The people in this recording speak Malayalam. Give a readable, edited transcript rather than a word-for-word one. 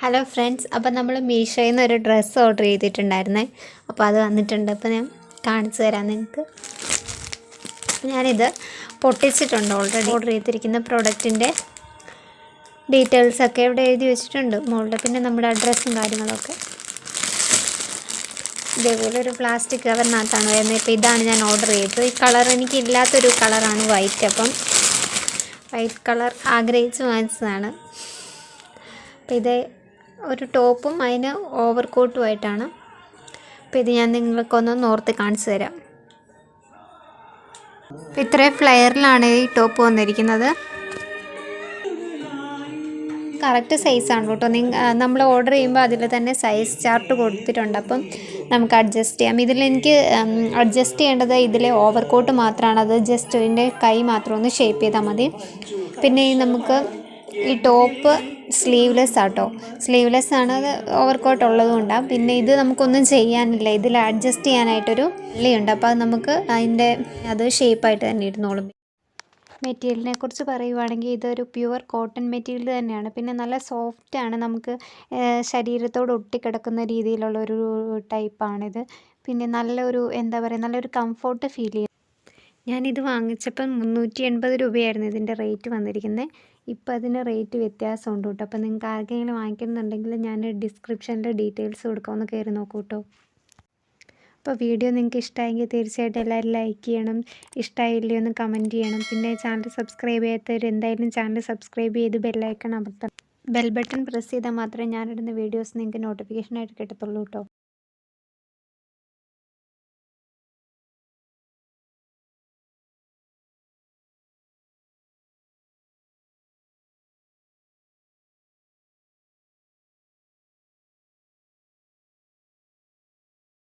ഹലോ ഫ്രണ്ട്സ്, അപ്പോൾ നമ്മൾ മീഷോയിൽ നിന്ന് ഒരു ഡ്രസ്സ് ഓർഡർ ചെയ്തിട്ടുണ്ടായിരുന്നേ. അപ്പോൾ അത് വന്നിട്ടുണ്ട്. അപ്പോൾ ഞാൻ കാണിച്ചു തരാം നിങ്ങൾക്ക്. ഞാനിത് പൊട്ടിച്ചിട്ടുണ്ട്. ഓർഡർ ചെയ്തിരിക്കുന്ന പ്രോഡക്റ്റിൻ്റെ ഡീറ്റെയിൽസൊക്കെ ഇവിടെ എഴുതി വെച്ചിട്ടുണ്ട് മുകളിൽ. പിന്നെ നമ്മുടെ അഡ്രസ്സും കാര്യങ്ങളൊക്കെ ഇതേപോലെ ഒരു പ്ലാസ്റ്റിക് കവറിനകത്താണ് വരുന്നത്. ഇപ്പോൾ ഇതാണ് ഞാൻ ഓർഡർ ചെയ്തത്. ഈ കളർ എനിക്കില്ലാത്തൊരു കളറാണ് വൈറ്റ്. അപ്പം വൈറ്റ് കളർ ആഗ്രഹിച്ച് വാങ്ങിച്ചതാണ്. അപ്പോൾ ഇത് ഒരു ടോപ്പും അതിന് ഓവർ കോട്ടുമായിട്ടാണ്. അപ്പോൾ ഇത് ഞാൻ നിങ്ങൾക്കൊന്ന് നോർത്ത് കാണിച്ചു തരാം. അപ്പോൾ ഇത്രയും ഫ്ലെയറിലാണ് ഈ ടോപ്പ് വന്നിരിക്കുന്നത്. കറക്റ്റ് സൈസാണ് കേട്ടോ. നമ്മൾ ഓർഡർ ചെയ്യുമ്പോൾ അതിൽ തന്നെ സൈസ് ചാർട്ട് കൊടുത്തിട്ടുണ്ട്. അപ്പം നമുക്ക് അഡ്ജസ്റ്റ് ചെയ്യാം. ഇതിലെനിക്ക് അഡ്ജസ്റ്റ് ചെയ്യേണ്ടത് ഇതിലെ ഓവർ കോട്ട് മാത്രമാണ്. അത് ജസ്റ്റ് ഇതിൻ്റെ കൈ മാത്രം ഒന്ന് ഷേപ്പ് ചെയ്താൽ മതി. പിന്നെ നമുക്ക് ഈ ടോപ്പ് സ്ലീവ്ലെസ് ആട്ടോ. സ്ലീവ്ലെസ് ആണ്. അത് ഓവർ കോട്ട് ഉള്ളതുകൊണ്ടാണ്. പിന്നെ ഇത് നമുക്കൊന്നും ചെയ്യാനില്ല. ഇതിൽ അഡ്ജസ്റ്റ് ചെയ്യാനായിട്ടൊരു ഉള്ളിയുണ്ട്. അപ്പോൾ അത് നമുക്ക് അത് ഷേപ്പായിട്ട് തന്നെ ഇരുന്നോളും. മെറ്റീരിയലിനെ കുറിച്ച് പറയുവാണെങ്കിൽ ഇതൊരു പ്യുവർ കോട്ടൺ മെറ്റീരിയൽ തന്നെയാണ്. പിന്നെ നല്ല സോഫ്റ്റാണ്. നമുക്ക് ശരീരത്തോട് ഒട്ടിക്കിടക്കുന്ന രീതിയിലുള്ളൊരു ടൈപ്പാണിത്. പിന്നെ നല്ലൊരു നല്ലൊരു കംഫോർട്ട് ഫീൽ ചെയ്യും. ഞാനിത് വാങ്ങിച്ചപ്പം 380 രൂപയായിരുന്നു ഇതിൻ്റെ റേറ്റ് വന്നിരിക്കുന്നത്. ഇപ്പോൾ അതിന് റേറ്റ് വ്യത്യാസമുണ്ട് കേട്ടോ. അപ്പോൾ നിങ്ങൾക്ക് ആർക്കെങ്കിലും വാങ്ങിക്കുന്നുണ്ടെങ്കിൽ ഞാൻ ഡിസ്ക്രിപ്ഷനിൽ ഡീറ്റെയിൽസ് കൊടുക്കാം. ഒന്ന് കയറി നോക്കൂ കേട്ടോ. അപ്പോൾ വീഡിയോ നിങ്ങൾക്ക് ഇഷ്ടമായെങ്കിൽ തീർച്ചയായിട്ടും എല്ലാവരും ലൈക്ക് ചെയ്യണം. ഇഷ്ടമായില്ലേ ഒന്ന് കമൻറ്റ് ചെയ്യണം. പിന്നെ ചാനൽ സബ്സ്ക്രൈബ് ചെയ്യാത്തവർ എന്തായാലും ചാനൽ സബ്സ്ക്രൈബ് ചെയ്ത് ബെൽ ബട്ടൺ പ്രസ് ചെയ്താൽ മാത്രമേ ഞാനിടുന്ന വീഡിയോസ് നിങ്ങൾക്ക് നോട്ടിഫിക്കേഷനായിട്ട് കിട്ടത്തുള്ളൂ കേട്ടോ.